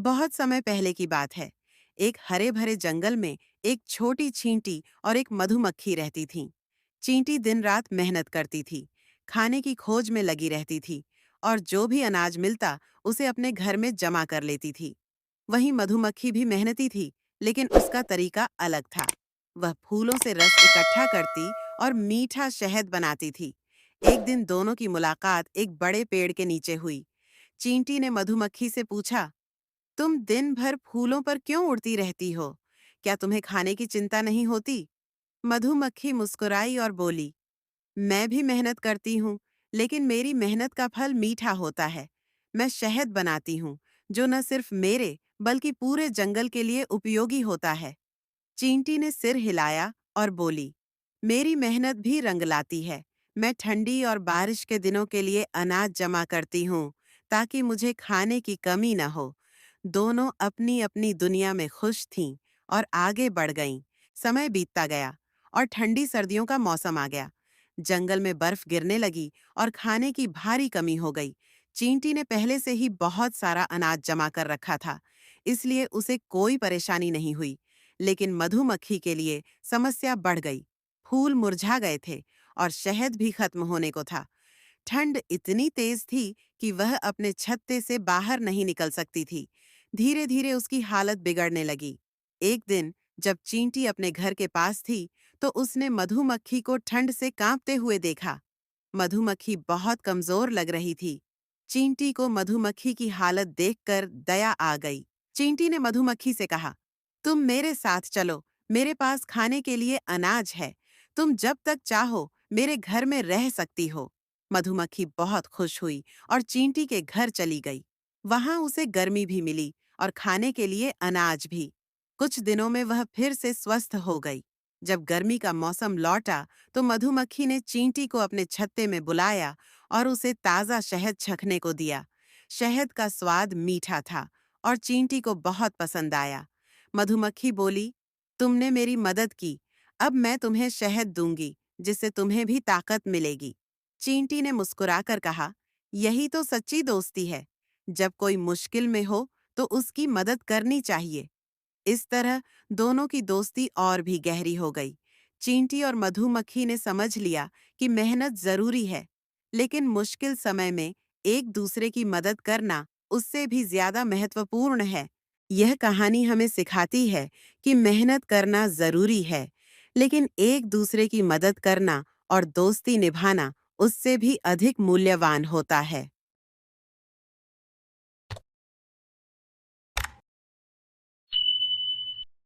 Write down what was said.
बहुत समय पहले की बात है। एक हरे भरे जंगल में एक छोटी चींटी और एक मधुमक्खी रहती थीं। चींटी दिन रात मेहनत करती थी, खाने की खोज में लगी रहती थी और जो भी अनाज मिलता उसे अपने घर में जमा कर लेती थी। वहीं मधुमक्खी भी मेहनती थी, लेकिन उसका तरीका अलग था। वह फूलों से रस इकट्ठा करती और मीठा शहद बनाती थी। एक दिन दोनों की मुलाकात एक बड़े पेड़ के नीचे हुई। चींटी ने मधुमक्खी से पूछा, तुम दिन भर फूलों पर क्यों उड़ती रहती हो? क्या तुम्हें खाने की चिंता नहीं होती? मधुमक्खी मुस्कुराई और बोली, मैं भी मेहनत करती हूँ, लेकिन मेरी मेहनत का फल मीठा होता है। मैं शहद बनाती हूँ, जो न सिर्फ मेरे बल्कि पूरे जंगल के लिए उपयोगी होता है। चींटी ने सिर हिलाया और बोली, मेरी मेहनत भी रंग लाती है। मैं ठंडी और बारिश के दिनों के लिए अनाज जमा करती हूँ, ताकि मुझे खाने की कमी न हो। दोनों अपनी अपनी दुनिया में खुश थीं और आगे बढ़ गईं। समय बीतता गया और ठंडी सर्दियों का मौसम आ गया। जंगल में बर्फ गिरने लगी और खाने की भारी कमी हो गई। चींटी ने पहले से ही बहुत सारा अनाज जमा कर रखा था, इसलिए उसे कोई परेशानी नहीं हुई। लेकिन मधुमक्खी के लिए समस्या बढ़ गई। फूल मुरझा गए थे और शहद भी खत्म होने को था। ठंड इतनी तेज थी कि वह अपने छत्ते से बाहर नहीं निकल सकती थी। धीरे धीरे उसकी हालत बिगड़ने लगी। एक दिन जब चींटी अपने घर के पास थी, तो उसने मधुमक्खी को ठंड से कांपते हुए देखा। मधुमक्खी बहुत कमजोर लग रही थी। चींटी को मधुमक्खी की हालत देखकर दया आ गई। चींटी ने मधुमक्खी से कहा, तुम मेरे साथ चलो, मेरे पास खाने के लिए अनाज है। तुम जब तक चाहो मेरे घर में रह सकती हो। मधुमक्खी बहुत खुश हुई और चींटी के घर चली गई। वहां उसे गर्मी भी मिली और खाने के लिए अनाज भी। कुछ दिनों में वह फिर से स्वस्थ हो गई। जब गर्मी का मौसम लौटा, तो मधुमक्खी ने चींटी को अपने छत्ते में बुलाया और उसे ताज़ा शहद चखने को दिया। शहद का स्वाद मीठा था और चींटी को बहुत पसंद आया। मधुमक्खी बोली, तुमने मेरी मदद की, अब मैं तुम्हें शहद दूंगी, जिससे तुम्हें भी ताकत मिलेगी। चींटी ने मुस्कुराकर कहा, यही तो सच्ची दोस्ती है। जब कोई मुश्किल में हो तो उसकी मदद करनी चाहिए। इस तरह दोनों की दोस्ती और भी गहरी हो गई। चींटी और मधुमक्खी ने समझ लिया कि मेहनत जरूरी है, लेकिन मुश्किल समय में एक दूसरे की मदद करना उससे भी ज्यादा महत्वपूर्ण है। यह कहानी हमें सिखाती है कि मेहनत करना जरूरी है, लेकिन एक दूसरे की मदद करना और दोस्ती निभाना उससे भी अधिक मूल्यवान होता है।